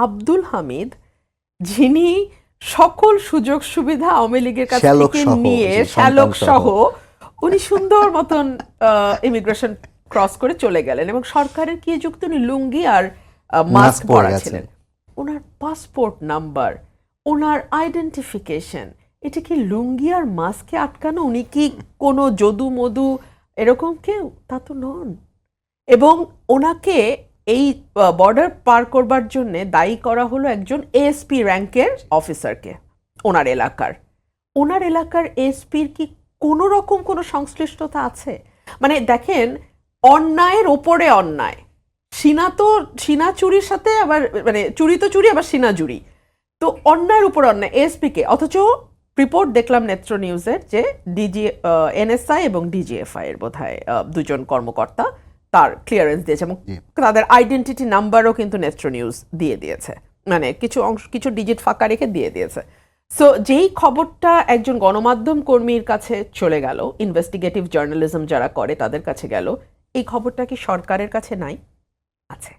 আব্দুল হামিদ, যিনি সকল সুযোগ সুবিধা আওয়ামী লীগের কাছ থেকে নিয়ে শ্যালক সহ উনি সুন্দর মতন ইমিগ্রেশন ক্রস করে চলে গেলেন, এবং সরকারের কি যুক্ত, উনি লুঙ্গি আর মাস্ক পরা ছিলেন। ওনার পাসপোর্ট নাম্বার, ওনার আইডেন্টিফিকেশন, এটা কি লুঙ্গি আর মাস্কে আটকানো? উনি কি কোনো যদু মধু এরকম কেউ? তা তো নন। এবং ওনাকে এই বর্ডার পার করবার জন্য দায়ী করা হলো একজন এএসপি র্যাঙ্কের অফিসারকে। ওনার এলাকার এএসপির কি কোনো রকম কোনো সংশ্লিষ্টতা আছে? মানে দেখেন, অন্যায়ের ওপরে অন্যায়। সিনা চুরির সাথে আবার, মানে চুরি তো চুরি, আবার সিনা চুরি। তো অন্যায়ের উপর অন্যায় এএসপিকে। অথচ রিপোর্ট দেখলাম নেত্র নিউজের যে এনএসআই এবং ডিজিএফআই এর বোধহয় দুজন কর্মকর্তা তার ক্লিয়ারেন্স দিয়েছে, এবং তাদের আইডেন্টিটি নাম্বারও কিন্তু নেত্র নিউজ দিয়ে দিয়েছে, মানে কিছু ডিজিট ফাঁকা রেখে দিয়ে দিয়েছে। সো যেই খবরটা একজন গণমাধ্যম কর্মীর কাছে চলে গেল, ইনভেস্টিগেটিভ জার্নালিজম যারা করে তাদের কাছে গেল, এই খবরটা কি সরকারের কাছে নাই? আছে।